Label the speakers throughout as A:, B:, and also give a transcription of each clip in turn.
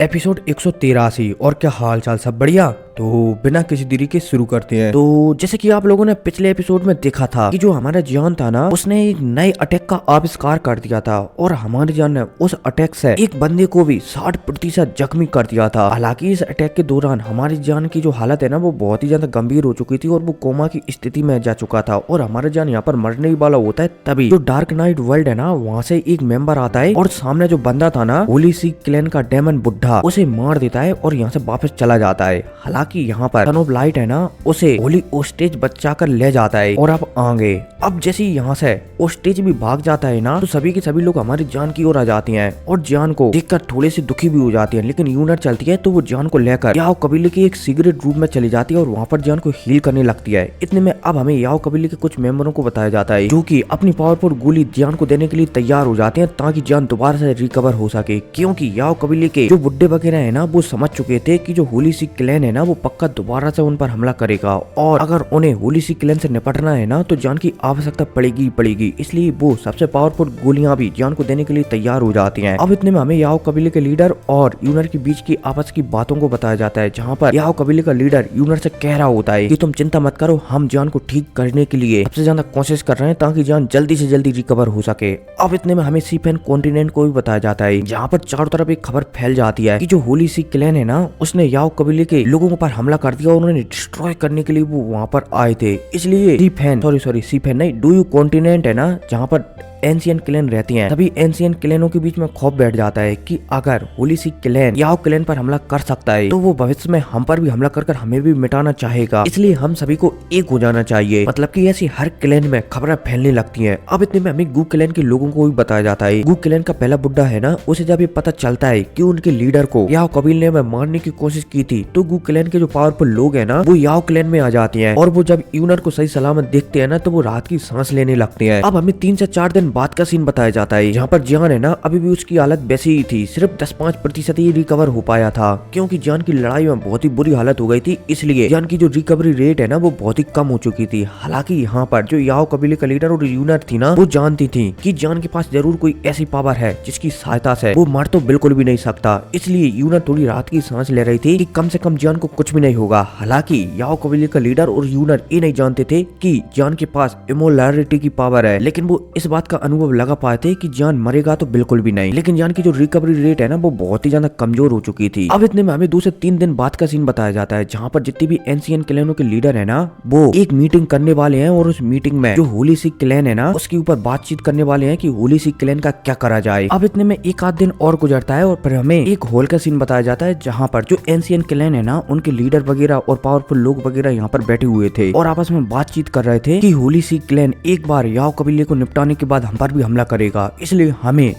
A: Episode 183। और क्या हाल चाल, सब बढ़िया। तो बिना किसी देरी के शुरू करते हैं। तो जैसे कि आप लोगों ने पिछले एपिसोड में देखा था कि जो हमारा जियान था ना, उसने एक नए अटैक का आविष्कार कर दिया था और हमारे जान ने उस अटैक से एक बंदे को भी 60% जख्मी कर दिया था। हालांकि इस अटैक के दौरान हमारी जान की जो हालत है ना, वो बहुत ही ज्यादा गंभीर हो चुकी थी और वो कोमा की स्थिति में जा चुका था और हमारे जान यहाँ पर मरने ही वाला होता है। तभी जो डार्क नाइट वर्ल्ड है ना, वहाँ से एक मेंबर आता है और सामने जो बंदा था ना, होली सी क्लैन का डेमन बुड्ढा, उसे मार देता है और यहाँ से वापस चला जाता है। हालांकि यहाँ पर सन ऑफ लाइट है ना, उसे होली ओस्टेज बचा कर ले जाता है और अब आगे जैसे यहाँ से ओस्टेज भी भाग जाता है ना, तो सभी के सभी लोग हमारी जान की ओर आ जाते हैं और जान को देखकर थोड़े से दुखी भी हो जाती है। लेकिन यूनिट चलती है तो वो जान को लेकर याओ कबीले के एक सीक्रेट रूम में चली जाती है और वहाँ पर जान को हील करने लगती है। इतने में अब हमें याओ कबीले के कुछ मेंबरों को बताया जाता है जो कि अपनी पावरफुल गोली जान को देने के लिए तैयार हो जाते हैं ताकि जान दोबारा से रिकवर हो सके, क्योंकि याओ कबीले के जो बुड्ढे वगैरह है ना, वो समझ चुके थे कि जो होली सी क्लैन है ना, वो पक्का दोबारा से उन पर हमला करेगा और अगर उन्हें होली सी क्लैन से निपटना है ना, तो जान की आवश्यकता पड़ेगी। इसलिए वो सबसे पावरफुल गोलियां भी जान को देने के लिए तैयार हो जाती हैं। अब इतने में हमें याओ कबीले के लीडर और यूनर के बीच की आपस की बातों को बताया जाता है, जहाँ पर याओ कबीले का लीडर यूनर से कह रहा होता है कि तुम चिंता मत करो, हम जान को ठीक करने के लिए सबसे ज्यादा कोशिश कर रहे हैं ताकि जान जल्दी से जल्दी रिकवर हो सके। अब इतने में हमें सीपेन कॉन्टिनेंट को भी बताया जाता है, जहाँ पर चारों तरफ एक खबर फैल जाती है कि जो होली सी क्लैन है ना, उसने याओ कबीले के लोगों पर हमला कर दिया और उन्हें डिस्ट्रॉय करने के लिए वो वहाँ पर आए थे। इसलिए सीपेन नहीं, डू यू कॉन्टिनेंट है ना, जहाँ पर एंशिएंट क्लैन रहती हैं, तभी एंशिएंट क्लैनों के बीच में खौफ बैठ जाता है कि अगर होली सी क्लैन याओ क्लैन पर हमला कर सकता है तो वो भविष्य में हम पर भी हमला कर हमें भी मिटाना चाहेगा। इसलिए हम सभी को एक हो जाना चाहिए। मतलब कि ऐसी हर क्लैन में खबरें फैलने लगती हैं। अब इतने में हमें गू क्लैन के लोगों को भी बताया जाता है। गू क्लैन का पहला बुड्ढा है ना, उसे जब ये पता चलता है कि उनके लीडर को याओ कबीले में मारने की कोशिश की थी, तो गू क्लैन के जो पावरफुल लोग है ना, वो याओ क्लैन में आ जाते हैं और वो जब यूनर को सही सलामत देखते हैं ना, तो वो राहत की सांस लेने लगते हैं। अब हमें 3 से 4 दिन बाद का सीन बताया जाता है, जहाँ पर जान है ना, अभी भी उसकी हालत वैसी ही थी, सिर्फ 10-5% ही रिकवर हो पाया था, क्योंकि जान की लड़ाई में बहुत ही बुरी हालत हो गई थी। इसलिए जान की जो रिकवरी रेट है ना, वो बहुत ही कम हो चुकी थी। हालांकि यहाँ पर जो याओ कबीले का लीडर और यूनर थी ना, वो जानती थी कि जान के पास जरूर कोई ऐसी पावर है जिसकी सहायता से वो मर तो बिल्कुल भी नहीं सकता। इसलिए यूनर थोड़ी राहत की सांस ले रही थी कि कम से कम जान को कुछ भी नहीं होगा। हालांकि याओ कबीले का लीडर और यूनर ये नहीं जानते थे कि जान के पास इमोर्टैलिटी की पावर है, लेकिन वो इस बात का अनुभव लगा पाए थे कि जान मरेगा तो बिल्कुल भी नहीं। लेकिन जान की जो रिकवरी रेट है ना, वो बहुत ही ज्यादा कमजोर हो चुकी थी। अब इतने में हमें 2 से 3 दिन बाद का सीन बताया जाता है, जहाँ पर जितनी भी एंशिएंट क्लैनों के लीडर है ना, वो एक मीटिंग करने वाले हैं और उस मीटिंग में जो होली सी क्लैन है ना, उसके ऊपर बातचीत करने वाले हैं कि होली सी क्लैन का क्या करा जाए। अब इतने में एक आध दिन और गुजरता है और फिर हमें एक हॉल का सीन बताया जाता है, जहाँ पर जो एंशिएंट क्लैन है ना, उनके लीडर वगैरह और पावरफुल लोग वगैरह यहाँ पर बैठे हुए थे और आपस में बातचीत कर रहे थे कि होली सी क्लैन एक बार याओ कबीले को निपटाने के बाद हम पर भी हमला करेगा, इसलिए हमें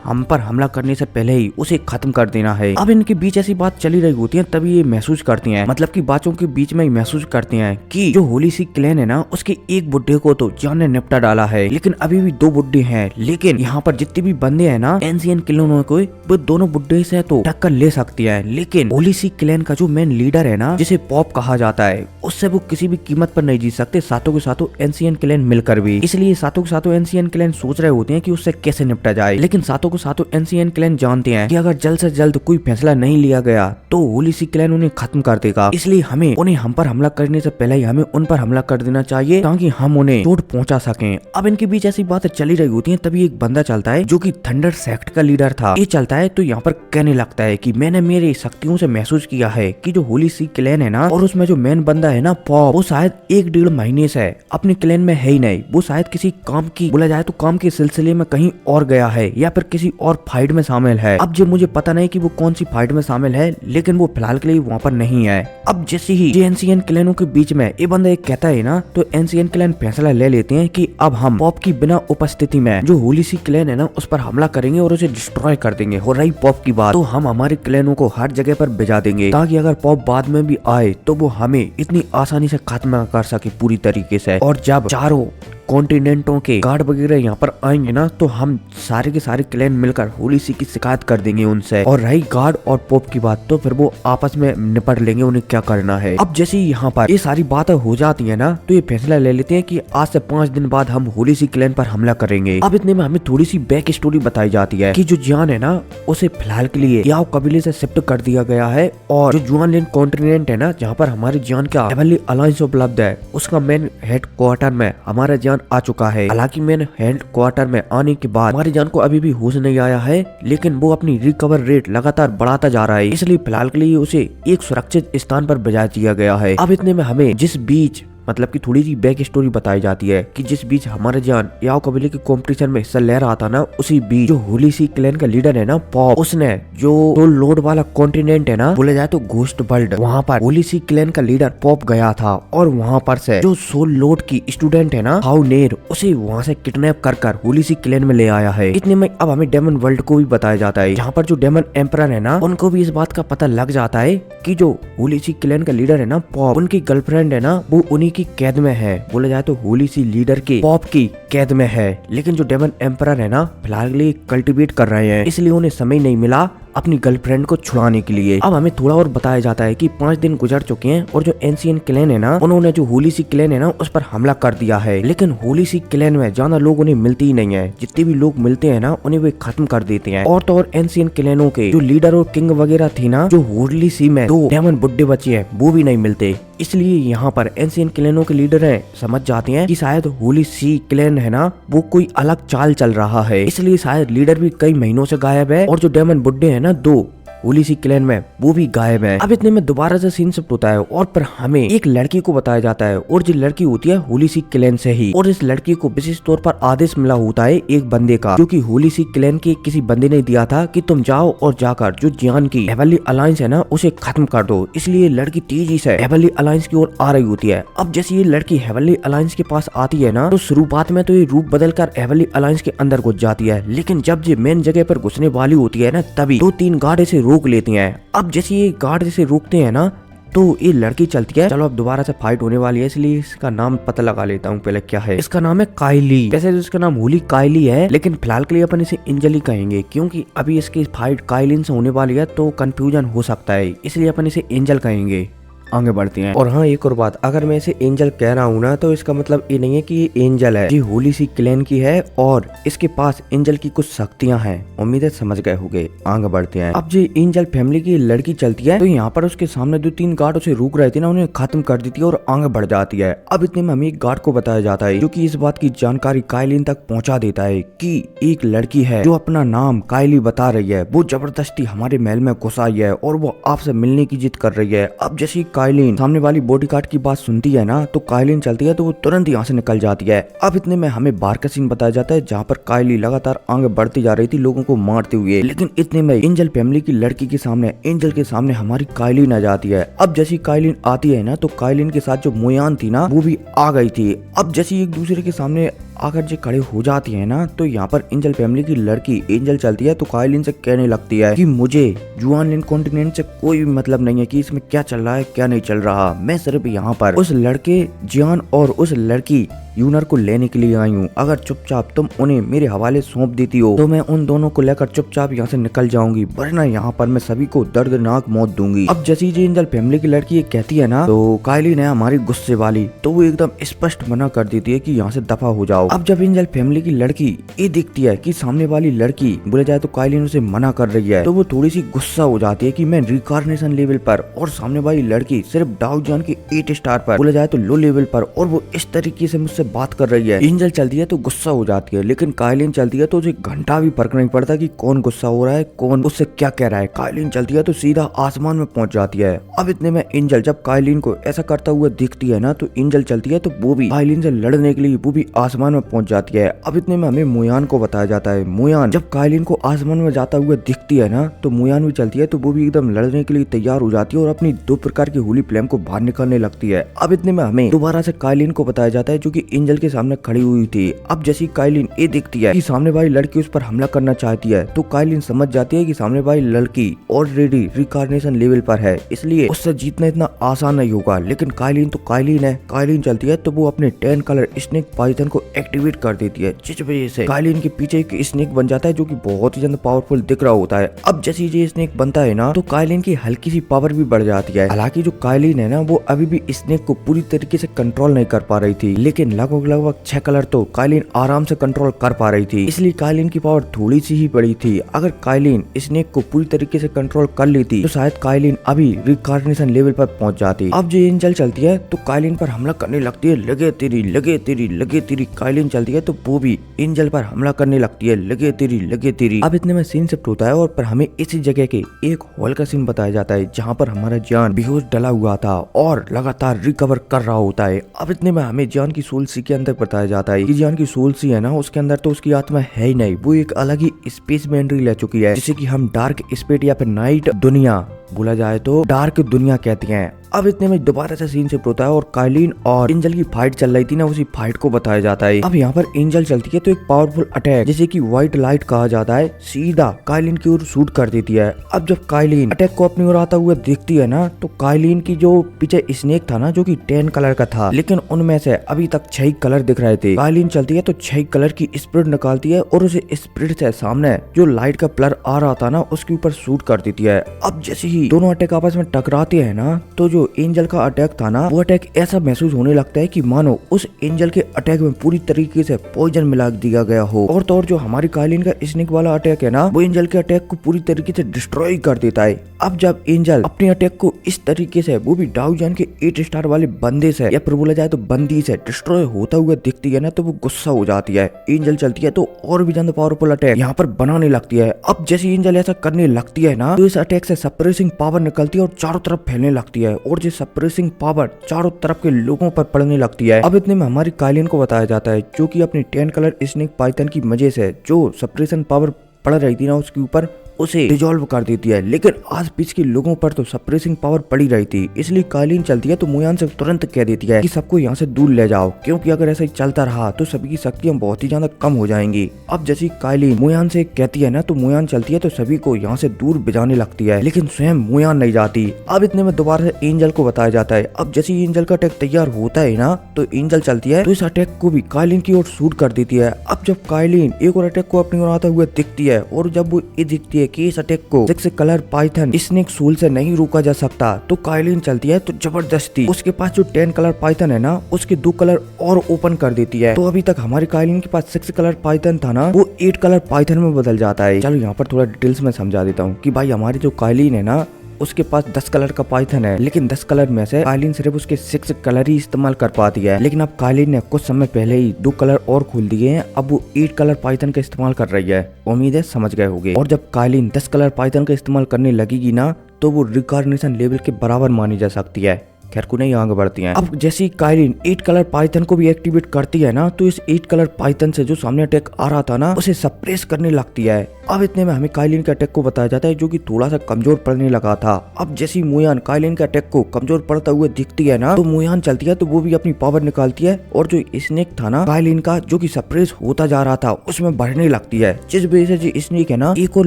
A: हम पर हमला करने से पहले ही उसे खत्म कर देना है। अब इनके बीच ऐसी बात चली रही होती है, तभी ये महसूस करती हैं, मतलब कि बातों के बीच में ही महसूस करते हैं कि जो होली सी क्लैन है ना, उसके एक बुड्ढे को तो जान ने निपटा डाला है, लेकिन अभी भी 2 बुड्ढे हैं। लेकिन यहाँ पर जितने भी बंदे हैं ना एंशिएंट क्लैनों को, वो दोनों बुड्ढे से तो टक्कर ले सकती है, लेकिन होली सी क्लैन का जो मेन लीडर है ना, जिसे पॉप कहा जाता है, उससे वो किसी भी कीमत पर नहीं जीत सकते, सातों के सातों एंशिएंट क्लैन मिलकर भी। इसलिए सातों के सातों एंशिएंट क्लैन सोच रहे होते हैं कि उससे कैसे निपटा जाए, लेकिन सातों को सातों एंशिएंट क्लैन जानते हैं कि अगर जल्द से जल्द कोई फैसला नहीं लिया गया तो होली सी क्लैन उन्हें खत्म कर देगा। इसलिए हमें उन्हें हम पर हमला करने से पहले ही हमें उन पर हमला कर देना चाहिए ताकि हम उन्हें चोट पहुंचा सकें। अब इनके बीच ऐसी बातें चली रही होती हैं, तभी एक बंदा चलता है जो कि थंडर सेक्ट का लीडर था। ये चलता है तो यहाँ पर कहने लगता है कि मैंने मेरी शक्तियों से महसूस किया है कि जो होली सी क्लैन है ना, और उसमें जो मेन बंदा है ना पॉप, वो शायद 1-1.5 महीने से अपने क्लैन में है ही नहीं। वो शायद किसी काम की, बोला जाए तो काम के सिलसिले में कहीं और गया है या फिर किसी और फाइट में शामिल है। अब जो मुझे पता नहीं कि वो कौन सी फाइट में शामिल है, लेकिन वो फिलहाल के लिए वहाँ पर नहीं है। अब जैसे ही एंशिएंट क्लैनों के बीच में ये बंदा एक कहता है ना, तो एंशिएंट क्लैन फैसला ले लेते हैं कि अब हम पॉप की बिना उपस्थिति में जो होली सी क्लैन है ना, उस पर हमला करेंगे और उसे डिस्ट्रॉय कर देंगे। हो रही पॉप की बात, तो हम हमारे क्लैनों को हर जगह पर भेजा देंगे ताकि अगर पॉप बाद में भी आए तो वो हमें इतनी आसानी से खत्म कर सके पूरी तरीके से। और जब चारों कॉन्टिनेंटों के गार्ड वगैरह यहाँ पर आएंगे ना तो हम सारे के सारे क्लैन मिलकर होली सी की शिकायत कर देंगे उनसे। और रही गार्ड और पोप की बात तो फिर वो आपस में निपट लेंगे उन्हें क्या करना है। अब जैसे ही यहाँ पर ये सारी बातें हो जाती है ना तो ये फैसला ले लेते हैं कि आज से 5 दिन बाद हम होली सी क्लैन पर हमला करेंगे। अब इतने में हमें थोड़ी सी बैक स्टोरी बताई जाती है कि जो जियान है ना उसे फिलहाल के लिए याओ कबीले से शिफ्ट कर दिया गया है और जो जुआनलिन कॉन्टिनेंट है ना जहाँ पर हमारे जियान का हेवनली अलायंस उपलब्ध है उसका मेन हेड क्वार्टर में हमारा जियान आ चुका है। हालांकि मेन हेड क्वार्टर में आने के बाद हमारे जियान को अभी भी होश नहीं आया है, लेकिन वो अपनी रिकवर रेट लगातार बढ़ाता जा रहा है, इसलिए फिलहाल के लिए उसे एक सुरक्षित स्थान पर भेजा दिया गया है। अब इतने में हमें जिस बीच मतलब कि थोड़ी सी बैक स्टोरी बताई जाती है कि जिस बीच हमारे जान याओ कबीले के कंपटीशन में हिस्सा ले रहा था ना उसी बीच जो होली सी क्लैन का लीडर है ना पॉप, उसने जो सोल लोड वाला कॉन्टिनेंट है ना बोले जाए तो घोस्ट वर्ल्ड, वहाँ पर होली सी क्लैन का लीडर पॉप गया था और वहाँ पर से जो सोल लोड की स्टूडेंट है ना हाउनेर उसे वहाँ से किडनैप कर होली सी क्लैन में ले आया है। इतने में अब हमें डेमन वर्ल्ड को भी बताया जाता है जहाँ पर जो डेमन एम्परर है ना उनको भी इस बात का पता लग जाता है कि जो होली सी क्लैन का लीडर है ना पॉप, उनकी गर्लफ्रेंड है ना वो उन्हीं की कैद में है। बोला जाए तो होली सी लीडर के पॉप की कैद में है, लेकिन जो डेमन एम्परर है ना फिलहाल के लिए कल्टिवेट कर रहे हैं, इसलिए उन्हें समय नहीं मिला अपनी गर्लफ्रेंड को छुड़ाने के लिए। अब हमें थोड़ा और बताया जाता है कि 5 दिन गुजर चुके हैं और जो एंशियन क्लैन है ना उन्होंने जो होली सी क्लैन है ना उस पर हमला कर दिया है, लेकिन होली सी क्लैन में ज्यादा लोग उन्हें मिलते ही नहीं है, जितने भी लोग मिलते हैं ना उन्हें वे खत्म कर देते हैं। और तो और एंशियन क्लैनों के जो लीडर और किंग वगैरह थी ना जो होली सी में 2 डेमन बुड्ढे बचे हैं वो भी नहीं मिलते, इसलिए यहाँ पर एंशियन क्लैनों के लीडर हैं समझ जाते हैं कि शायद होली सी क्लैन है ना वो कोई अलग चाल चल रहा है, इसलिए शायद लीडर भी कई महीनों से गायब है और जो डेमन बुड्ढे हैं ना 2 होली सी क्लैन में वो भी गायब है। अब इतने में दोबारा से सीन शिफ्ट होता है और पर हमें एक लड़की को बताया जाता है और जो लड़की होती है होली सी क्लैन से ही, और इस लड़की को विशेष तौर पर आदेश मिला होता है एक बंदे का जो कि होली सी क्लैन के किसी बंदे ने दिया था कि तुम जाओ और जाकर जो जियान की हेवनली अलायंस है ना उसे खत्म कर दो। इसलिए लड़की तेजी से हेवनली अलायंस की ओर आ रही होती है। अब जैसे ये लड़की हेवनली अलायंस के पास आती है ना तो शुरुआत में तो ये रूप बदल कर हेवनली अलायंस के अंदर घुस जाती है, लेकिन जब ये मेन जगह पर घुसने वाली होती है ना तभी 2-3 गार्ड इसे रोक लेती हैं। अब जैसे ये गार्ड जैसे रोकते हैं ना तो ये लड़की चलती है, चलो अब दोबारा से फाइट होने वाली है इसलिए इसका नाम पता लगा लेता हूँ पहले क्या है। इसका नाम है काइली। वैसे तो इसका नाम होली काइली है, लेकिन फिलहाल के लिए अपन इसे एंजल ही कहेंगे क्योंकि अभी इसकी फाइट काइलिन से होने वाली है तो कंफ्यूजन हो सकता है, इसलिए अपन इसे एंजल कहेंगे। आगे बढ़ते हैं। और हाँ एक और बात, अगर मैं इसे एंजल कह रहा हूँ ना तो इसका मतलब ये नहीं है कि ये एंजल है, ये होली सी क्लैन की है और इसके पास एंजल की कुछ शक्तियां हैं। उम्मीद है समझ गए होंगे। आगे बढ़ते हैं। अब जो एंजल फैमिली की लड़की चलती है तो यहाँ पर उसके सामने 2-3 गार्ड उसे रोक रहे थे ना उन्हें खत्म कर देती है और आगे बढ़ जाती है। अब इतने में हमें एक गार्ड को बताया जाता है जो कि इस बात की जानकारी काइलिन तक पहुँचा देता है कि एक लड़की है जो अपना नाम काइली बता रही है, वो जबरदस्ती हमारे महल में घुस आई है और वो आपसे मिलने की जिद कर रही है। अब जैसे काइलिन सामने वाली बॉडीगार्ड की बात सुनती है ना तो काइलिन चलती है तो वो तुरंत यहाँ से निकल जाती है। अब इतने में हमें बाहर का सीन बताया जाता है जहाँ पर काइली लगातार आगे बढ़ती जा रही थी लोगों को मारते हुए, लेकिन इतने में एंजल फैमिली की लड़की के सामने एंजल के सामने हमारी काइलिन आ जाती है। अब जैसी काइलिन आती है ना तो काइलिन के साथ जो मोयान थी ना वो भी आ गई थी। अब जैसे एक दूसरे के सामने आकर जो खड़े हो जाती है ना तो यहाँ पर एंजल फैमिली की लड़की एंजल चलती है तो काइलिन से कहने लगती है कि मुझे जुआनलिन कॉन्टिनेंट से कोई भी मतलब नहीं है कि इसमें क्या चल रहा है क्या नहीं चल रहा, मैं सिर्फ यहाँ पर उस लड़के जियान और उस लड़की यूनर को लेने के लिए आई हूँ। अगर चुपचाप तुम उन्हें मेरे हवाले सौंप देती हो तो मैं उन दोनों को लेकर चुपचाप यहाँ से निकल जाऊंगी, वरना यहाँ पर मैं सभी को दर्दनाक मौत दूंगी। अब जैसी जी एंजल फैमिली की लड़की ये कहती है ना तो काइलिन है हमारी गुस्से वाली तो वो एकदम स्पष्ट मना कर देती है कि यहाँ से दफा हो जाओ। अब जब एंजल फैमिली की लड़की ये देखती है कि सामने वाली लड़की बोले जाए तो काइलिन उसे मना कर रही है तो वो थोड़ी सी गुस्सा हो जाती है कि मैं रिकार्नेशन लेवल पर और सामने वाली लड़की सिर्फ डाउ जॉन की 8 स्टार पर बोले जाए तो लो लेवल पर और वो इस तरीके से मुझसे बात कर रही है। एंजल चलती है तो गुस्सा हो जाती है, लेकिन काइलिन चलती है तो उसे घंटा भी फर्क नहीं पड़ता कि कौन गुस्सा हो रहा है कौन उससे क्या कह रहा है। काइलिन चलती है तो सीधा आसमान में पहुंच जाती है। अब इतने में एंजल जब काइलिन को ऐसा करता हुआ दिखती है ना तो एंजल चलती है तो वो भी काइलिन से लड़ने के लिए वो भी आसमान में पहुंच जाती है। अब इतने में हमें मोयान को बताया जाता है। मोयान जब काइलिन को आसमान में जाता हुआ दिखती है ना तो मोयान भी चलती है तो वो भी एकदम लड़ने के लिए तैयार हो जाती है और अपनी 2 प्रकार की होली फ्लेम को बाहर निकालने लगती है। अब इतने में हमें दोबारा से काइलिन को बताया जाता है जो कि एंजल के सामने खड़ी हुई थी। अब जैसी काइलिन ये देखती है कि सामने वाली लड़की उस पर हमला करना चाहती है तो काइलिन समझ जाती है कि सामने वाली लड़की ऑलरेडी रिकार्नेशन लेवल पर है, इसलिए उससे जीतना इतना आसान नहीं होगा। लेकिन काइलिन तो काइलिन है, काइलिन चलती है तो वो अपने 10 कलर स्नेक पाइथन को एक्टिवेट कर देती है, जिस वजह से काइलिन के पीछे एक स्नेक बन जाता है जो कि बहुत ही ज्यादा पावरफुल दिख रहा होता है। अब जैसे ये स्नेक बनता है ना तो काइलिन की हल्की सी पावर भी बढ़ जाती है। हालांकि जो काइलिन है ना वो अभी भी स्नेक को पूरी तरीके से कंट्रोल नहीं कर पा रही थी, लेकिन लगभग 6 कलर तो काइलिन आराम से कंट्रोल कर पा रही थी, इसलिए काइलिन की पावर थोड़ी सी ही बड़ी थी। अगर काइलिन स्नेक को पूरी तरीके से कंट्रोल कर लेती तो शायद काइलिन अभी रिकार्नेशन लेवल पर पहुंच जाती। अब जो एंजल चलती है तो काइलिन पर हमला करने लगती है, लगे तेरी लगे तेरी लगे तेरी। काइलिन चलती है तो वो भी एंजल पर हमला करने लगती है, लगे तेरी लगे तेरी। अब इतने में सीन शिफ्ट होता है और पर हमें इसी जगह के एक हॉल का सीन बताया जाता है जहाँ पर हमारा जान बेहोश डला हुआ था और लगातार रिकवर कर रहा होता है। अब इतने में हमें जान की सोल सी के अंदर बताया जाता है कि जान की सोल सी है ना उसके अंदर तो उसकी आत्मा है ही नहीं, वो एक अलग ही स्पेस में एंट्री ले चुकी है, जिसे कि हम डार्क स्पेस या फिर नाइट दुनिया बोला जाए तो डार्क दुनिया कहते हैं। अब इतने में दोबारा से सीन शिफ्ट होता है और काइलिन और एंजल की फाइट चल रही थी ना, उसी फाइट को बताया जाता है। अब यहाँ पर एंजल चलती है तो एक पावरफुल अटैक जिसे कि व्हाइट लाइट कहा जाता है सीधा काइलिन की ओर शूट कर देती है। अब जब काइलिन अटैक को अपनी ओर आता हुआ देखती है ना तो काइलिन की जो पीछे स्नेक था ना जो कि 10 कलर का था, लेकिन उनमें से अभी तक 6 कलर दिख रहे थे। काइलिन चलती है तो 6 कलर की स्पिरिट निकालती है और उसे स्पिरिट से सामने जो लाइट का प्लर आ रहा था ना उसके ऊपर शूट कर देती है। अब जैसे ही दोनों अटैक आपस में टकराते हैं ना तो जो एंजल का अटैक था ना वो अटैक ऐसा महसूस होने लगता है कि मानो उस एंजल के अटैक में पूरी तरीके से पॉइजन मिला दिया गया हो। और तो और जो हमारी काइलिन का स्नेक वाला अटैक है ना वो एंजल के अटैक को पूरी तरीके से डिस्ट्रॉय कर देता है। अब जब एंजल अपने अटैक को इस तरीके से वो भी डाउजान के 8 स्टार वाले बंदे से या फिर बोला जाए तो बंदी से डिस्ट्रॉय होता हुआ दिखती है ना तो वो गुस्सा हो जाती है। एंजल चलती है तो और भी ज्यादा पावरफुल अटैक यहाँ पर बनाने लगती है। अब जैसे एंजल ऐसा करने लगती है ना तो इस अटैक से सप्रेसिंग पावर निकलती है और चारों तरफ फैलने लगती है और जो सप्रेसिंग पावर चारों तरफ के लोगों पर पड़ने लगती है। अब इतने में हमारी काइलिन को बताया जाता है जो कि अपनी 10 कलर स्नेक पाइथन की मजे से जो सप्रेशन पावर पड़ रही थी ना उसके ऊपर उसे डिजोल्व कर देती है, लेकिन आस पास के लोगों पर तो सप्रेसिंग पावर पड़ी रही थी, इसलिए काइलिन चलती है तो मुयान से तुरंत कह देती है कि सबको यहाँ से दूर ले जाओ, क्योंकि अगर ऐसा ही चलता रहा तो सभी की शक्तियाँ बहुत ही ज्यादा कम हो जाएंगी। अब जैसी काइलिन मुयान से कहती है ना तो मुयान चलती है तो सभी को यहाँ से दूर भिजाने लगती है, लेकिन स्वयं मुयान नहीं जाती। अब इतने में दोबारा से एंजल को बताया जाता है। अब जैसे एंजल का अटैक तैयार होता है ना तो एंजल चलती है तो इस अटैक को भी काइलिन की ओर शूट कर देती है। अब जब काइलिन एक और अटैक को अपनी ओर आता हुआ दिखती है और जब वो ये दिखती है कि इस अटैक को 6 कलर पाइथन स्नेक सूल से नहीं रोका जा सकता तो काइलिन चलती है तो जबरदस्ती उसके पास जो 10 कलर पाइथन है ना उसके 2 कलर और ओपन कर देती है। तो अभी तक हमारी काइलिन के पास 6 कलर पाइथन था ना वो 8 कलर पाइथन में बदल जाता है। चलो यहाँ पर थोड़ा डिटेल्स में समझा देता हूँ कि भाई हमारी जो काइलिन है ना उसके पास 10 कलर का पाइथन है, लेकिन 10 कलर में से काइलिन सिर्फ उसके 6 कलर ही इस्तेमाल कर पाती है। लेकिन अब काइलिन ने कुछ समय पहले ही 2 कलर और खोल दिए हैं, अब वो 8 कलर पाइथन का इस्तेमाल कर रही है। उम्मीद है समझ गए होंगे। और जब काइलिन 10 कलर पाइथन का इस्तेमाल करने लगेगी ना तो वो रिकॉग्निशन लेवल के बराबर मानी जा सकती है। खैर को नहीं आगे बढ़ती हैं। अब जैसी काइलिन 8 कलर पाइथन को भी एक्टिवेट करती है ना तो इस 8 कलर पाइथन से जो सामने अटैक आ रहा था ना उसे सप्रेस करने लगती है। अब इतने में हमें काइलिन के अटैक को बताया जाता है जो कि थोड़ा सा कमजोर पड़ने लगा था। अब जैसी मुयान काइलिन के अटैक को कमजोर पड़ता हुआ दिखती है ना तो मुयान चलती है तो वो भी अपनी पावर निकालती है और जो स्नेक था ना काइलिन का जो कि सप्रेस होता जा रहा था उसमें बढ़ने लगती है, जिस वजह से जो स्नेक है ना एक और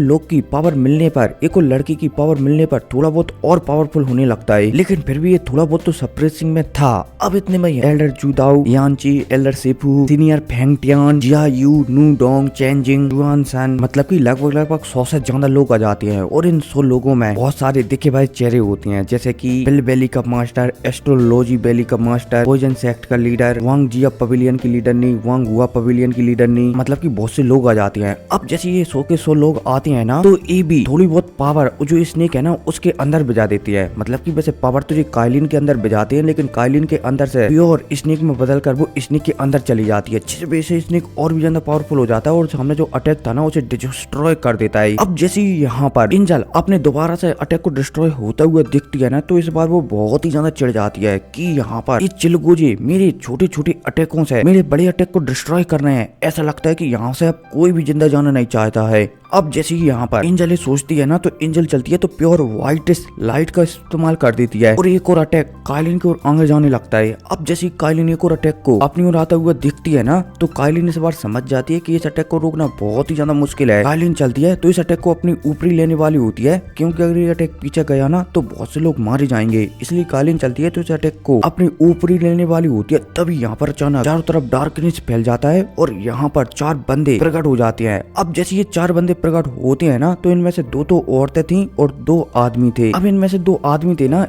A: लोग की पावर मिलने पर एक और लड़की की पावर मिलने पर थोड़ा बहुत और पावरफुल होने लगता है, लेकिन फिर भी ये थोड़ा बहुत तो सप्रेसिंग में था। अब इतने में elder Judao, Yanchi, elder Sefu, senior Fengtian, Jia Yu, Nu Dong, चेंजिंग, जुआन सन मतलब की लगभग 100 से ज्यादा लोग आ जाते हैं और इन 100 लोगों में बहुत सारे दिखे भाई चेहरे होते हैं, जैसे कि बिल बेली का मास्टर, एस्ट्रोलॉजी बेली का मास्टर, पॉइजन सेक्ट का लीडर, वांग जिया पवेलियन की लीडर नहीं, वांग हुआ पवेलियन की लीडर नहीं, मतलब कि बहुत से लोग आ जाते हैं। अब जैसे ये 100 के 100 लोग आते हैं ना तो ये भी थोड़ी बहुत पावर जो स्नेक है ना उसके अंदर भिजा देती है, मतलब कि वैसे पावर तो ये काइलिन के अंदर भिजाते हैं लेकिन काइलिन के अंदर से प्योर स्नेक में बदल कर वो स्नेक के अंदर चली जाती है, जिस वजह से स्नेक और भी ज्यादा पावरफुल हो जाता है और सामने जो अटैक था ना उसे डिस्ट्रॉय कर देता है। अब जैसे यहाँ पर एंजल अपने दोबारा से अटैक को डिस्ट्रॉय होता हुआ दिखती है ना तो इस बार वो बहुत ही ज्यादा चिढ़ जाती है कि यहाँ पर ये चिलगोजे मेरे छोटे छोटे अटैकों से मेरे बड़े अटैक को डिस्ट्रॉय कर रहे हैं। ऐसा लगता है कि यहाँ से अब कोई भी जिंदा जाना नहीं चाहता है। अब जैसे ही यहाँ पर एंजल सोचती है ना तो एंजल चलती है तो प्योर व्हाइट लाइट का इस्तेमाल कर देती है और एक और अटैक काइलिन की ओर आगे जाने लगता है। अब जैसे काइलिन एक और अटैक को अपनी ओर आता हुआ दिखती है ना, तो काइलिन इस बार समझ जाती है कि इस अटैक को रोकना बहुत ही ज्यादा मुश्किल है। काइलिन चलती है तो इस अटैक को अपनी ऊपरी लेने वाली होती है, क्योंकि अगर ये अटैक पीछे गया ना तो बहुत से लोग मारे जाएंगे। इसलिए काइलिन चलती है तो इस अटैक को अपनी ऊपरी लेने वाली होती है। तभी यहाँ पर अचानक चारों तरफ डार्कनेस फैल जाता है और यहाँ पर 4 बंदे प्रकट हो जाते हैं। अब जैसे ये 4 बंदे प्रकट होते हैं ना, तो इनमें से 2 तो औरतें थी और 2 आदमी थे। अब इनमें से 2 आदमी थे ना,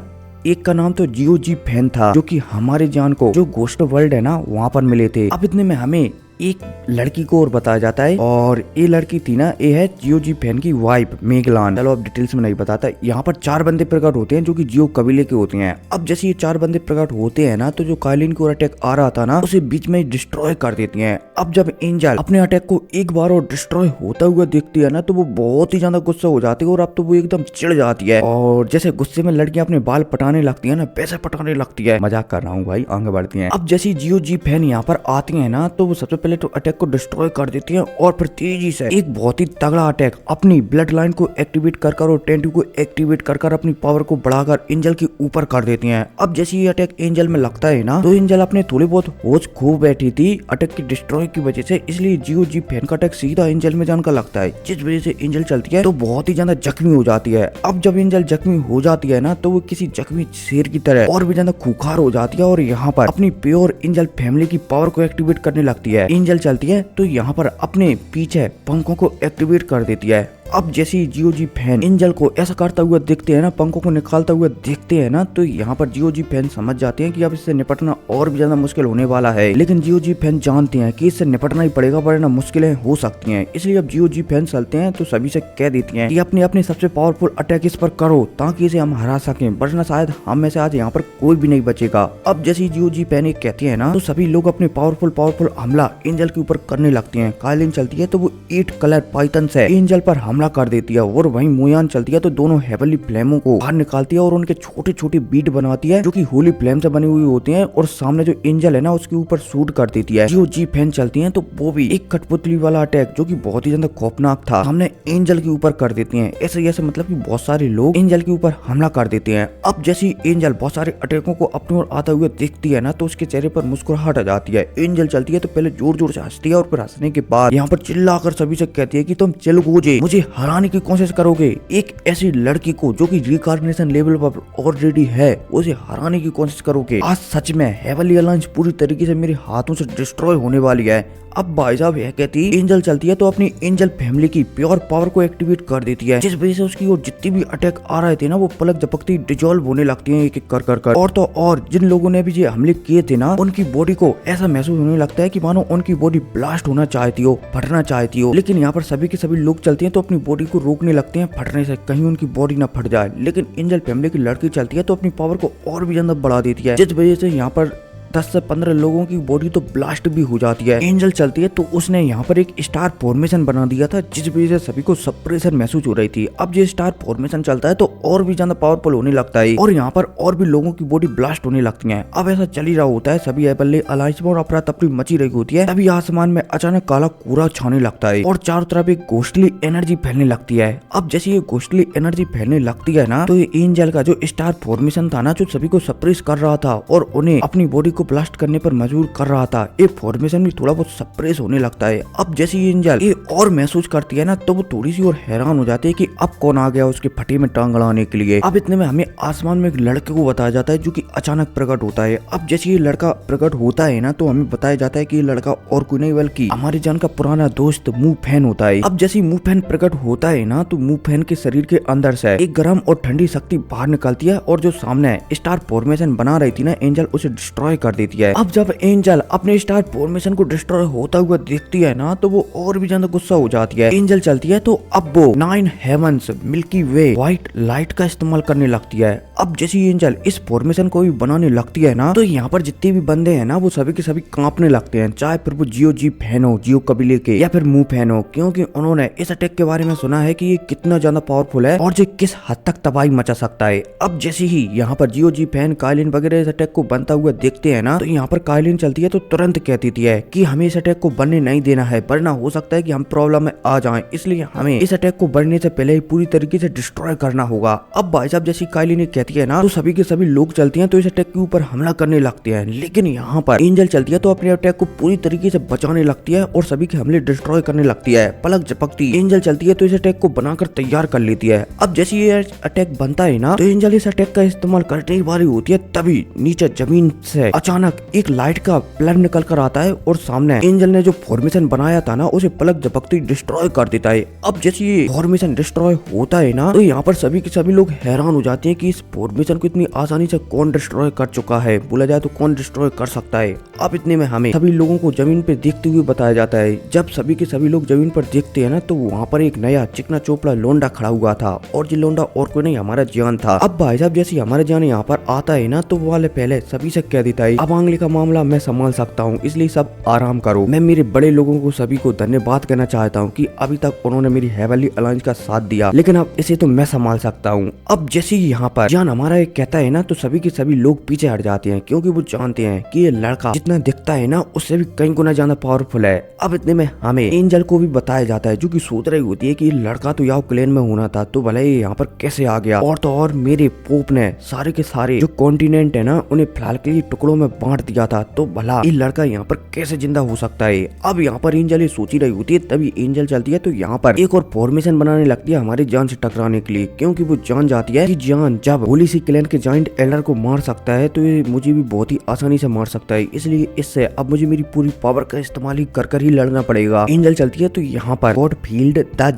A: एक का नाम तो जियो जी फैन था, जो कि हमारे जान को जो घोस्ट वर्ल्ड है ना वहाँ पर मिले थे। अब इतने में हमें एक लड़की को और बताया जाता है, और ये लड़की थी ना, ये है जियो जी फैन की वाइफ मेगलान। चलो अब डिटेल्स में नहीं बताता। यहाँ पर 4 बंदे प्रकट होते हैं जो कि जियो कबीले के होते हैं। अब जैसे ये 4 बंदे प्रकट होते हैं ना, तो जो काइलिन की ओर अटैक आ रहा था ना, उसे बीच में डिस्ट्रॉय कर देती हैं। अब जब एंजल अपने अटैक को एक बार और डिस्ट्रॉय होता हुआ देखती है ना, तो वो बहुत ही ज्यादा गुस्सा हो जाती है और अब तो वो एकदम चिढ़ जाती है, और जैसे गुस्से में लड़कियां अपने बाल पटाने लगती है ना, वैसे पटाने लगती है। मजाक कर रहा हूँ भाई, आगे बढ़ती है। अब जैसे जियो जी फैन यहाँ पर आती है ना, तो वो सबसे पहले तो अटैक को डिस्ट्रॉय कर देती है और फिर तेजी से एक बहुत ही तगड़ा अटैक अपनी ब्लड लाइन को एक्टिवेट कर और टेंटिव को एक्टिवेट कर अपनी पावर को बढ़ाकर एंजल के ऊपर कर देती हैं। अब जैसे ये अटैक एंजल में लगता है ना, तो एंजल अपने थोड़ी बहुत होश खो बैठी थी अटैक की डिस्ट्रॉय की वजह से, इसलिए जियो जी फैन का अटैक सीधा एंजल में जाकर लगता है, जिस वजह से एंजल चलती है तो बहुत ही ज्यादा जख्मी हो जाती है। अब जब एंजल जख्मी हो जाती है ना, तो वो किसी जख्मी शेर की तरह और भी ज्यादा खूंखार हो जाती है और यहाँ पर अपनी प्योर एंजल फैमिली की पावर को एक्टिवेट करने लगती है। एंजल चलती है तो यहाँ पर अपने पीछे पंखों को एक्टिवेट कर देती है। अब जैसे ही जियो जी फैन एंजल को ऐसा करता हुआ देखते हैं ना, पंखों को निकालता हुआ देखते हैं ना, तो यहाँ पर जियो जी फैन समझ जाते हैं कि अब इससे निपटना और भी ज्यादा मुश्किल होने वाला है। लेकिन जियो जी फैन जानते हैं कि इससे निपटना ही पड़ेगा, वरना मुश्किलें हो सकती हैं। इसलिए अब जियो जी फैन चलते हैं तो सभी से कह देती हैं कि अपने अपने सबसे पावरफुल अटैक इस पर करो, ताकि इसे हम हरा सकें, वरना शायद हम में से आज यहाँ पर कोई भी नहीं बचेगा। अब जैसे जियो जी फैन कहती है ना, तो सभी लोग अपने पावरफुल हमला एंजल के ऊपर करने लगते हैं। काइलिन चलती है तो वो 8 कलर पाइथन से एंजल पर हमला कर देती है, और वहीं मोयान चलती है तो दोनों हेवनली फ्लेमों को बाहर निकालती है और उनके छोटे छोटे बीट बनाती है, जो कि होली फ्लेम से बनी हुई होती हैं, और सामने जो एंजल है ना उसके ऊपर शूट कर देती है। जियो जी फैन चलती है तो वो भी एक कठपुतली वाला अटैक, जो कि बहुत ही ज्यादा खौफनाक था, सामने एंजल के ऊपर कर देती है। ऐसे मतलब कि बहुत सारे लोग एंजल के ऊपर हमला कर देते हैं। अब जैसी एंजल बहुत सारे अटैकों को अपनी ओर आता हुआ देखती है ना, तो उसके चेहरे पर मुस्कुराहट आ जाती है। एंजल चलती है तो पहले जोर जोर से हंसती है, और फिर हंसने के बाद यहाँ पर चिल्लाकर सभी से कहती है कि तुम चिलगोजे मुझे हराने की कोशिश करोगे, एक ऐसी लड़की को जो कि रिकार्नेशन लेवल पर ऑलरेडी है, उसे हराने की कोशिश करोगे। आज सच में हेवनली अलायंस पूरी तरीके से मेरे हाथों से डिस्ट्रॉय होने वाली है। अब भाई साहब यह कहती एंजल चलती है तो अपनी एंजल फैमिली की प्योर पावर को एक्टिवेट कर देती है, जिस वजह से उसकी ओर जितनी भी अटैक आ रहे थे ना, वो पलक झपकती डिजोल्व होने लगती हैं एक एक कर। और तो और जिन लोगों ने भी ये हमले किए थे ना, उनकी बॉडी को ऐसा महसूस होने लगता है कि मानो उनकी बॉडी ब्लास्ट होना चाहती हो, फटना चाहती हो। लेकिन यहाँ पर सभी के सभी लोग चलते हैं तो अपनी बॉडी को रोकने लगते हैं फटने से, कहीं उनकी बॉडी ना फट जाए। लेकिन एंजल फैमिली की लड़की चलती है तो अपनी पावर को और भी ज्यादा बढ़ा देती है, जिस वजह से यहाँ पर 10 से 15 लोगों की बॉडी तो ब्लास्ट भी हो जाती है। एंजल चलती है तो उसने यहाँ पर एक स्टार फॉर्मेशन बना दिया था, जिस वजह से सभी को सप्रेशन महसूस हो रही थी। अब ये स्टार फॉर्मेशन चलता है तो और भी ज्यादा पावरफुल होने लगता है, और यहाँ पर और भी लोगों की बॉडी ब्लास्ट होने लगती है। अब ऐसा चल ही रहा होता है, सभी हेवनली अलायंस में और अफरा तफरी मची रही होती है। तभी आसमान में अचानक काला कोहरा छाने लगता है और चारों तरफ एक घोस्टली एनर्जी फैलने लगती है। अब जैसे ये घोस्टली एनर्जी फैलने लगती है ना, तो ये एंजल का जो स्टार फॉर्मेशन था ना, जो सभी को सप्रेस कर रहा था और उन्हें अपनी बॉडी को ब्लास्ट करने पर मजबूर कर रहा था, ये फॉर्मेशन भी थोड़ा बहुत सप्रेस होने लगता है। अब जैसे ये एंजल ये और महसूस करती है ना, तो वो थोड़ी सी और हैरान हो जाती है कि अब कौन आ गया उसके फटे में टांग अड़ाने के लिए। अब इतने में हमें आसमान में एक लड़के को बताया जाता है, जो कि अचानक प्रकट होता है। अब जैसे ये लड़का प्रकट होता है ना, तो हमें बताया जाता है कि ये लड़का और कोई नहीं बल्कि हमारे जान का पुराना दोस्त मुंह फैन होता है। अब जैसे मुंह फैन प्रकट होता है ना, तो मुंह फैन के शरीर के अंदर से एक गर्म और ठंडी शक्ति बाहर निकलती है, और जो सामने स्टार फॉर्मेशन बना रही थी ना एंजल, उसे डिस्ट्रॉय कर देती है। अब जब एंजल अपने स्टार फॉर्मेशन को डिस्ट्रॉय होता हुआ देखती है ना, तो वो और भी ज्यादा गुस्सा हो जाती है। एंजल चलती है तो अब वो 9 हेवंस मिल्की वे व्हाइट लाइट का इस्तेमाल करने लगती है। अब जैसे एंजल इस फॉर्मेशन को भी बनाने लगती है ना, तो यहाँ पर जितने भी बंदे हैं ना, वो सभी के सभी कांपने लगते हैं, चाहे फिर वो जियो जी फैन हो, जियो कबीले के, या फिर मुंह फैन हो, क्योंकि उन्होंने इस अटैक के बारे में सुना है कि ये कितना ज्यादा पावरफुल है और ये किस हद तक तबाही मचा सकता है। अब जैसे ही यहाँ पर जियो जी फैन, काइलिन वगैरह इस अटैक को बनता हुआ देखते है ना, तो यहाँ पर काइलिन चलती है तो तुरंत कह देती है कि हमें इस अटैक को बनने नहीं देना है, वरना हो सकता है कि हम प्रॉब्लम में आ जाएं, इसलिए हमें इस अटैक को बढ़ने से पहले ही पूरी तरीके से डिस्ट्रॉय करना होगा। अब भाई साहब जैसी काइलिन कहती है ना, तो सभी के सभी लोग चलते हैं तो इस अटैक के ऊपर हमला करने लगते हैं। लेकिन यहाँ पर एंजल चलती है तो अपने अटैक को पूरी तरीके से बचाने लगती है और सभी के हमले डिस्ट्रॉय करने लगती है। पलक झपकती एंजल चलती है तो इस अटैक को बनाकर तैयार कर लेती है। अब जैसे ये अटैक बनता है ना, तो एंजल इस अटैक का इस्तेमाल करने ही वाली होती है, तभी नीचे जमीन से अचानक एक लाइट का प्लेन निकल कर आता है और सामने एंजल ने जो फॉर्मेशन बनाया था ना, उसे पलक झपकती डिस्ट्रॉय कर देता है। अब जैसे ये फॉर्मेशन डिस्ट्रॉय होता है ना, तो यहाँ पर सभी के सभी लोग हैरान हो जाते हैं कि इस फॉर्मेशन को इतनी आसानी से कौन डिस्ट्रॉय कर चुका है, बोला जाए तो कौन डिस्ट्रॉय कर सकता है। अब इतने में हमें सभी लोगों को जमीन पे देखते हुए बताया जाता है। जब सभी के सभी लोग जमीन पर देखते हैं ना, तो वहाँ पर एक नया चिकना चोपड़ा लोंडा खड़ा हुआ था और ये लोंडा और कोई नहीं हमारा जान था। अब भाई साहब जैसे हमारा जान यहाँ पर आता है ना, तो वो वाले पहले सभी से कह देता है अब आंगली का मामला मैं संभाल सकता हूँ, इसलिए सब आराम करो। मैं मेरे बड़े लोगों को सभी को धन्यवाद कहना चाहता हूँ कि अभी तक उन्होंने मेरी हेवनली अलायंस का साथ दिया, लेकिन अब इसे तो मैं संभाल सकता हूँ। अब जैसे ही यहाँ पर जान हमारा एक कहता है ना, तो सभी के सभी लोग पीछे हट जाते हैं, क्योंकि वो जानते हैं कि ये लड़का जितना दिखता है ना, उससे भी कई गुना ज्यादा पावरफुल है। अब इतने में हमें एंजल को भी बताया जाता है, जो कि सोच रही होती है कि लड़का तो याओ क्लैन में होना था, तो भले यहाँ पर कैसे आ गया। और तो और मेरे पोप ने सारे के सारे जो कॉन्टिनेंट है ना, उन्हें फिलहाल के लिए टुकड़ों में बांट दिया था, तो भला ये लड़का यहाँ पर कैसे जिंदा हो सकता है। अब यहाँ पर एंजल ये सोची रही होती है, तभी एंजल चलती है तो यहाँ पर एक और फॉर्मेशन बनाने लगती है हमारी जान से टकराने के लिए, क्योंकि वो जान जाती है कि जान जब होली सी क्लैन के जाइंट एल्डर को मार सकता है, तो ये मुझे भी बहुत ही आसानी से मार सकता है, इसलिए इससे अब मुझे मेरी पूरी पावर का इस्तेमाल ही कर ही लड़ना पड़ेगा। एंजल चलती है तो यहाँ पर god field the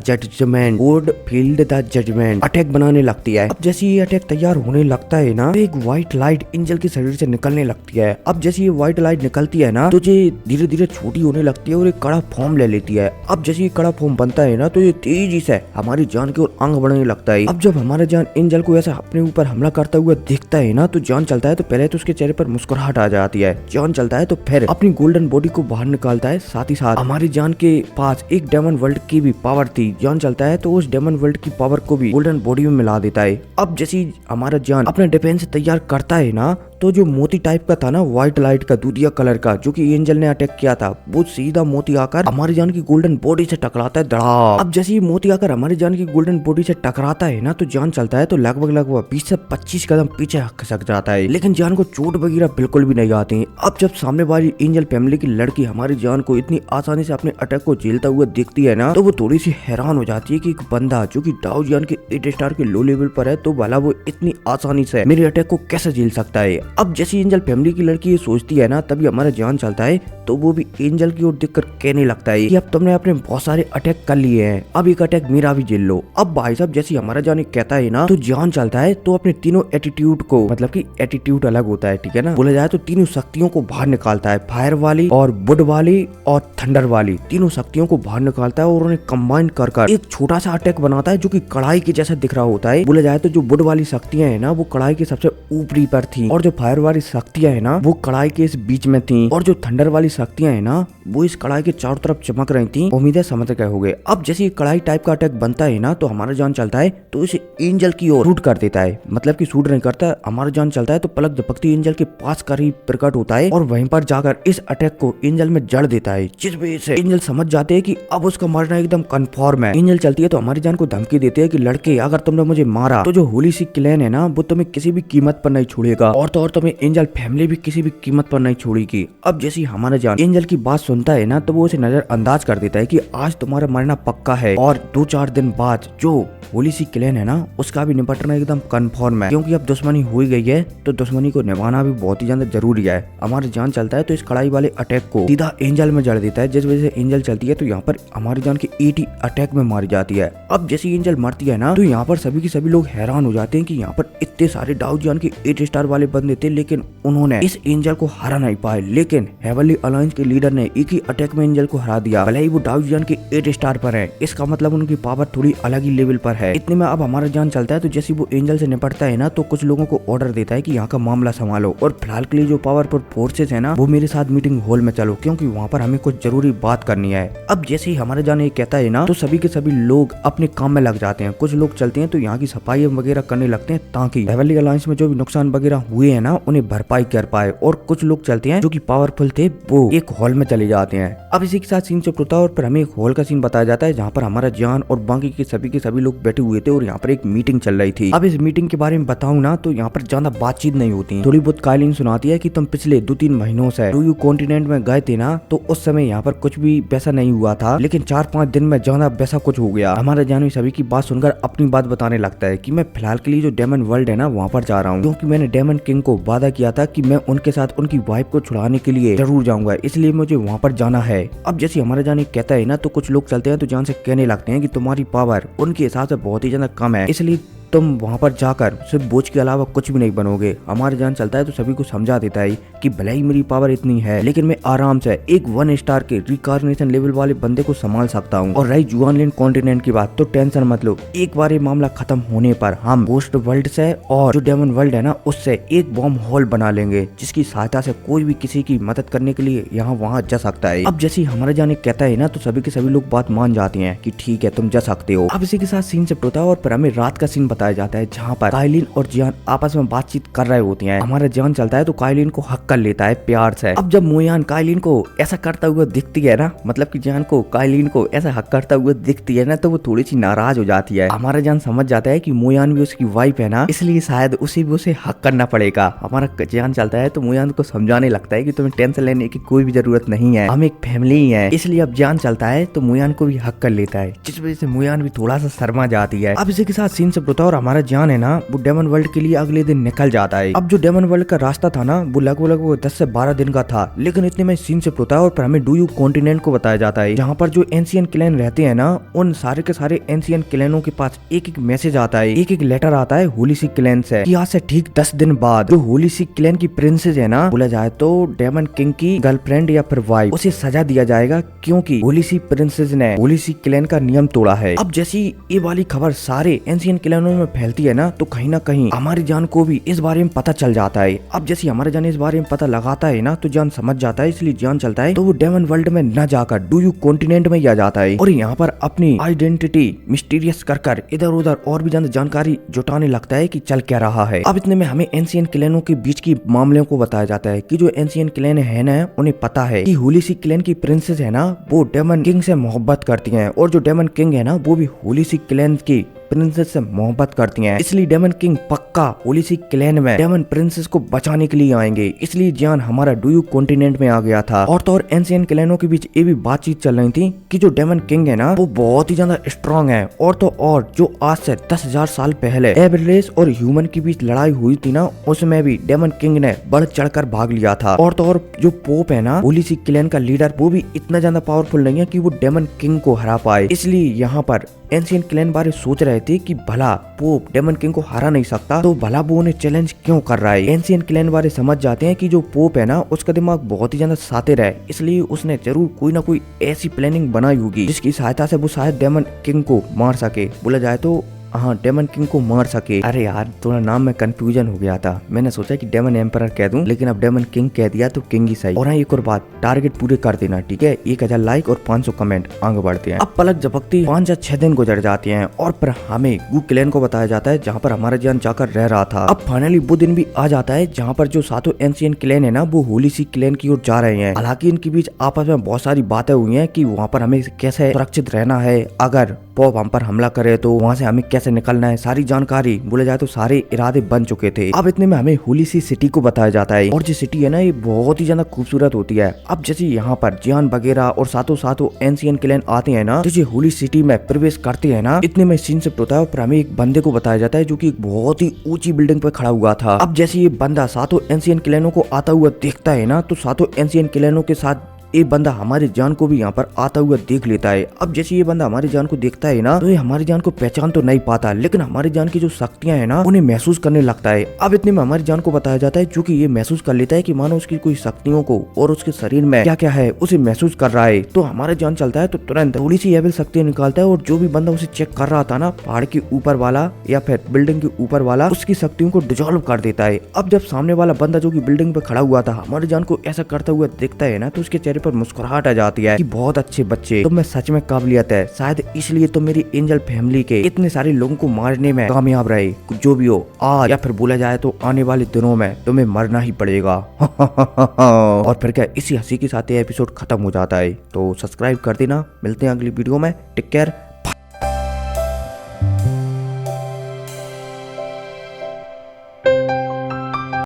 A: judgement attack बनाने लगती है। अब जैसे ये अटैक तैयार होने लगता है ना, तो एक व्हाइट लाइट एंजल के शरीर से निकलने लगती है। अब जैसे ये व्हाइट लाइट निकलती है ना, तो ये धीरे धीरे छोटी होने लगती है और एक कड़ा फॉर्म ले लेती है। अब जैसे ये कड़ा फॉर्म बनता है ना, तो ये तेजी से हमारी जान की ओर आंग बढ़ने लगता है। अब जब हमारा जान एंजल को ऐसा अपने ऊपर हमला करता हुआ दिखता है ना, तो जान चलता है तो पहले तो उसके चेहरे पर मुस्कुराहट आ जाती है। जान चलता है तो फिर अपनी गोल्डन बॉडी को बाहर निकालता है, साथ ही साथ हमारी जान के पास एक डेमन वर्ल्ड की भी पावर थी। जान चलता है तो उस डेमन वर्ल्ड की पावर को भी गोल्डन बॉडी में मिला देता है। अब जैसे हमारा जान अपना डिफेंस तैयार करता है ना, तो जो मोती टाइप का था ना, व्हाइट लाइट का दूधिया कलर का, जो कि एंजल ने अटैक किया था, वो सीधा मोती आकर हमारी जान की गोल्डन बॉडी से टकराता है धड़ाम। अब जैसे ही मोती आकर हमारी जान की गोल्डन बॉडी से टकराता है ना, तो जान चलता है तो लगभग 20 से 25 कदम पीछे खसक जाता है, लेकिन जान को चोट वगैरह बिल्कुल भी नहीं आती। अब जब सामने वाली एंजल फैमिली की लड़की हमारी जान को इतनी आसानी से अपने अटैक को झेलता हुआ देखती है ना, तो वो थोड़ी सी हैरान हो जाती है कि एक बंदा जो कि डाउ जान के 8 स्टार के लो लेवल पर है, तो भला वो इतनी आसानी से मेरे अटैक को कैसे झेल सकता है। अब जैसे एंजल फैमिली की लड़की ये सोचती है ना, तभी हमारा जान चलता है तो वो भी एंजल की ओर देखकर कहने लगता है कि अब तुमने अपने बहुत सारे अटैक कर लिए हैं, अब एक अटैक मेरा भी झेल लो। अब भाई साहब जैसे हमारा जान कहता है ना, तो जान चलता है तो अपने तीनों एटीट्यूड को, मतलब कि एटीट्यूड अलग होता है, ठीक है ना, बोला जाए तो तीनों शक्तियों को बाहर निकालता है, फायर वाली और वुड वाली और थंडर वाली, तीनों शक्तियों को बाहर निकालता है और उन्हें कंबाइन कर एक छोटा सा अटैक बनाता है, जो कि कढ़ाई के जैसा दिख रहा होता है। बोला जाए तो जो वुड वाली शक्तियां है ना, वो कढ़ाई के सबसे ऊपरी पर थी, और जो फायर वाली शक्तियां है ना, वो कढ़ाई के इस बीच में थी, और जो थंडर वाली शक्तियां है ना, वो इस कढ़ाई के चारों तरफ चमक रही थी। उम्मीद है समझ गए होंगे। अब जैसे कढ़ाई टाइप का अटैक बनता है ना, तो हमारा जान चलता है तो इसे एंजल की ओर शूट कर देता है, मतलब कि शूट नहीं करता, हमारा जान चलता है तो पलक झपकती एंजल के पास कर ही प्रकट होता है और वहीं पर जाकर इस अटैक को एंजल में जड़ देता है, जिस वजह से एंजल समझ जाते हैं कि अब उसका मरना एकदम कंफर्म है। एंजल चलती है तो हमारी जान को धमकी देते हैं कि लड़के अगर तुमने मुझे मारा तो जो होली सी क्लैन है ना, वो तुम्हें किसी भी कीमत पर नहीं छोड़ेगा, और तो और तुम्हें एंजल फैमिली भी किसी भी कीमत पर नहीं छोड़ेगी। अब जैसे हमारा जान एंजल की बात सुनता है ना, तो वो उसे नजरअंदाज कर देता है कि आज तुम्हारा मरना पक्का है, और 2-4 दिन बाद जो होली सी क्लैन है ना, उसका भी निपटना एकदम कंफर्म है, क्योंकि अब दुश्मनी हो गई है तो दुश्मनी को निभाना भी बहुत ही ज्यादा जरूरी है। हमारी जान चलता है तो इस कढ़ाई वाले अटैक को सीधा एंजल में जड़ देता है, जिस वजह से एंजल चलती है तो यहाँ पर हमारी जान की 80 अटैक में मारी जाती है। अब जैसे एंजल मरती है ना, तो यहाँ पर सभी के सभी लोग हैरान हो जाते हैं कि यहाँ पर इतने सारे डाउ जान के 8 स्टार वाले बंदे थे, लेकिन उन्होंने इस एंजल को हरा नहीं पाए। लेकिन हेवनली अलायंस के लीडर ने एक ही अटैक में एंजल को हरा दिया, भले ही वो डाउ जान के 8 स्टार पर है, इसका मतलब उनकी पावर थोड़ी अलग ही लेवल पर है। इतने में अब हमारा जान चलता है तो जैसे वो एंजल से निपटता है ना, तो कुछ लोगों को ऑर्डर देता है कि यहाँ का मामला संभालो, और फिलहाल के लिए जो पावरफुल फोर्सेस है ना, वो मेरे साथ मीटिंग हॉल में चलो, क्योंकि वहाँ पर हमें कुछ जरूरी बात करनी है। अब जैसे ही हमारा जान ये कहता है ना, तो सभी के सभी लोग अपने काम में लग जाते हैं। कुछ लोग चलते हैं तो यहाँ की सफाई वगैरह करने लगते हैं, ताकि हेवनली अलायंस में जो भी नुकसान वगैरह हुए हैं ना उन्हें भरपाई कर पाए। और कुछ लोग चलते हैं जो कि पावरफुल थे, वो एक हॉल में चले जाते हैं। अब इसी के साथ सीन से होता है और फिर हमें एक हॉल का सीन बताया जाता है जहाँ पर हमारा जान और बाकी के सभी लोग बैठे हुए थे और यहाँ पर एक मीटिंग चल रही थी। अब इस मीटिंग के बारे में बताऊं ना तो यहाँ पर ज्यादा बातचीत नहीं होती। थोड़ी बहुत काइलिन सुनाती है कि तुम पिछले 2-3 महीनों से ड्यू कॉन्टिनेंट में गए थे ना, तो उस समय यहाँ पर कुछ भी वैसा नहीं हुआ था, लेकिन 4-5 दिन में ज्यादा वैसा कुछ हो गया। हमारा जानवी सभी की बात सुनकर अपनी बात बताने लगता है कि मैं फिलहाल के लिए जो डेमन वर्ल्ड है ना वहाँ पर जा रहा हूँ, क्योंकि मैंने डेमन किंग को वादा किया था कि मैं उनके साथ उनकी वाइफ को छुड़ाने के लिए जरूर जाऊंगा, इसलिए मुझे वहाँ पर जाना है। अब जैसे हमारा जानी कहता है ना तो कुछ लोग चलते हैं तो जान से कहने लगते हैं कि तुम्हारी पावर उनके हिसाब से बहुत ही ज्यादा कम है, इसलिए तुम वहाँ पर जाकर सिर्फ बोझ के अलावा कुछ भी नहीं बनोगे। हमारे जान चलता है तो सभी को समझा देता है कि भले ही मेरी पावर इतनी है, लेकिन मैं आराम से एक 1 स्टार के रिकार्नेशन लेवल वाले बंदे को संभाल सकता हूँ। और रही जुआनलैंड कॉन्टिनेंट की बात, तो टेंशन मत लो, एक बार ये मामला खत्म होने पर हम पोस्ट वर्ल्ड से और जो डेमन वर्ल्ड है ना उससे एक बॉम्ब हॉल बना लेंगे, जिसकी सहायता से कोई भी किसी की मदद करने के लिए यहाँ वहाँ जा सकता है। अब जैसे हमारे जाने कहता है ना तो सभी के सभी लोग बात मान जाते हैं कि ठीक है तुम जा सकते हो। अब इसी के साथ सीन से होता है और फिर हमें रात का सीन बताया जाता है जहाँ पर काइलिन और जियान आपस में बातचीत कर रहे होते हैं। हमारा जियान चलता है तो काइलिन को हक कर लेता है प्यार से। अब जब मोयान काइलिन को ऐसा करता हुआ दिखती है ना, मतलब कि जियान को काइलिन को ऐसा हक करता हुआ दिखती है ना, तो वो थोड़ी सी नाराज हो जाती है। हमारा जान समझ जाता है कि मोयान भी उसकी वाइफ है ना, इसलिए शायद उसे भी उसे हक करना पड़ेगा। हमारा जियान चलता है तो मोयान को समझाने लगता है कि तुम्हें टेंशन लेने की कोई भी जरूरत नहीं है, हम एक फैमिली ही है। इसलिए अब जियान चलता है तो मोयान को भी हक कर लेता है, जिस वजह से मोयान भी थोड़ा सा शर्मा जाती है। अब इसी के साथ सीन से होता है और हमारा जियान है ना वो डेमन वर्ल्ड के लिए अगले दिन निकल जाता है। अब जो डेमन वर्ल्ड का रास्ता था ना वो लगभग 10 से 12 दिन का था, लेकिन इतने में सीन से होता है और फिर हमें ड्यू कॉन्टिनेंट को बताया जाता है, जहाँ पर जो एंशियन क्लैन रहते हैं ना उन सारे के सारे एंशियन क्लैनों के पास एक एक मैसेज आता है, एक एक लेटर आता है होली सी क्लैन से कि आज से ठीक 10 दिन बाद जो होली सी क्लैन की प्रिंसेस है ना, बोला जाए तो डेमन किंग की गर्लफ्रेंड या फिर वाइफ, उसे सजा दिया जाएगा क्योंकि होली सी प्रिंसेस ने होली सी क्लैन का नियम तोड़ा है। अब जैसी ये वाली खबर सारे एंशियन क्लैनों में फैलती है ना, तो कहीं ना कहीं हमारी जान को भी इस बारे में पता चल जाता है। अब जैसे हमारे जान इस बारे में पता लगाता है ना तो जान समझ जाता है, इसलिए जान चलता है तो वो डेमन वर्ल्ड में न जाकर ड्यू कॉन्टिनेंट में ही आ जाता है और यहाँ पर अपनी आइडेंटिटी मिस्टीरियस कर इधर उधर और भी ज्यादा जानकारी जुटाने लगता है कि चल क्या रहा है। अब इतने में हमें एंशियन क्लैनों के बीच की मामलों को बताया जाता है कि जो एंशियन क्लैन है ना उन्हें पता है कि होली सी क्लैन की प्रिंसेस है ना वो डेमन किंग से मोहब्बत करती हैं, और जो डेमन किंग है ना वो भी होली सी क्लैन की प्रिंसेस से मोहब्बत करती हैं, इसलिए डेमन किंग पक्का होली सी क्लैन में डेमन प्रिंसेस को बचाने के लिए आएंगे। इसलिए जियान हमारा ड्यू कॉन्टिनेंट में आ गया था। और तो और एंशियन क्लैनों के बीच ये भी बातचीत चल रही थी कि जो डेमन किंग है ना वो बहुत ही ज्यादा स्ट्रॉन्ग है, और तो और जो आज से 10,000 साल पहले एवरेज और ह्यूमन के बीच लड़ाई हुई थी ना उसमें भी डेमन किंग ने बढ़ चढ़कर भाग लिया था। और तो और जो पोप है ना होली सी क्लैन का लीडर, वो भी इतना ज्यादा पावरफुल नहीं है कि वो डेमन किंग को हरा पाए। इसलिए यहाँ पर एंशियन क्लैन बारे सोच रहे थे कि भला पोप डेमन किंग को हरा नहीं सकता तो भला वो उन्हें चैलेंज क्यों कर रहा है। एंशियन क्लैन बारे समझ जाते हैं कि जो पोप है ना उसका दिमाग बहुत ही ज्यादा शातिर है, इसलिए उसने जरूर कोई ना कोई ऐसी प्लानिंग बनाई होगी जिसकी सहायता से वो शायद डेमन किंग को मार सके, बोला जाए तो हाँ डेमन किंग को मार सके। अरे यार थोड़ा नाम में कंफ्यूजन हो गया था, मैंने सोचा कि डेमन एम्परर कह दूं, लेकिन अब डेमन किंग कह दिया तो किंग ही सही। और हाँ एक और बात, टारगेट पूरे कर देना ठीक है, 1000 लाइक और 500 कमेंट, आगे बढ़ते हैं। अब पलक झपकती 5 या 6 दिन गुजर जाते हैं और फिर हमें गू क्लैन को बताया जाता है जहाँ पर हमारा जान जाकर रह रहा था। अब फाइनली वो दिन भी आ जाता है जहाँ पर जो सातों एंशियन क्लैन है ना वो होली सी क्लैन की ओर जा रहे हैं। हालांकि इनके बीच आपस में बहुत सारी बातें हुई हैं कि वहाँ पर हमें कैसे सुरक्षित रहना है, अगर पॉप हम पर हमला करे तो वहाँ से हमें कैसे निकलना है, सारी जानकारी बोले जाए तो सारे इरादे बन चुके थे। अब इतने में हमें होली सी सिटी को बताया जाता है, और जो सिटी है ना ये बहुत ही ज्यादा खूबसूरत होती है। अब जैसे यहाँ पर जियान वगैरह और सातों एंशियन क्लैन आते हैं ना, तो ये होली सिटी में प्रवेश करते हैं ना, इतने में सीन से होता है और हमें एक बंदे को बताया जाता है जो कि एक बहुत ही ऊंची बिल्डिंग पर खड़ा हुआ था। अब जैसे ये बंदा सातों एंशियन क्लैनों को आता हुआ देखता है ना, तो सातों एंशियन क्लैनों के साथ ये बंदा हमारी जान को भी यहाँ पर आता हुआ देख लेता है। अब जैसे ये बंदा हमारी जान को देखता है ना, तो ये हमारी जान को पहचान तो नहीं पाता, लेकिन हमारी जान की जो शक्तियां है ना उन्हें महसूस करने लगता है। अब इतने में हमारी जान को बताया जाता है जो कि ये महसूस कर लेता है कि मानो उसकी कोई शक्तियों को और उसके शरीर में क्या क्या है उसे महसूस कर रहा है। तो हमारे जान चलता है तो तुरंत थोड़ी सी एविल शक्तियां निकालता है, और जो भी बंदा उसे चेक कर रहा था ना, पहाड़ के ऊपर वाला या फिर बिल्डिंग के ऊपर वाला, उसकी शक्तियों को डिसॉल्व कर देता है। अब जब सामने वाला बंदा जो की बिल्डिंग पे खड़ा हुआ था हमारी जान को ऐसा करता हुआ देखता है ना, तो उसके चेहरे चेहरे पर मुस्कुराहट आ जाती है कि बहुत अच्छे बच्चे, तुम में सच में काबिलियत है, शायद इसलिए तो मेरी एंजल फैमिली के इतने सारे लोगों को मारने में कामयाब रहे। जो भी हो, आज या फिर बोला जाए तो आने वाले दिनों में तुम्हें मरना ही पड़ेगा। और फिर क्या इसी हंसी के साथ ये एपिसोड खत्म हो जाता है। तो सब्सक्राइब कर देना, मिलते हैं अगली वीडियो में, टेक केयर।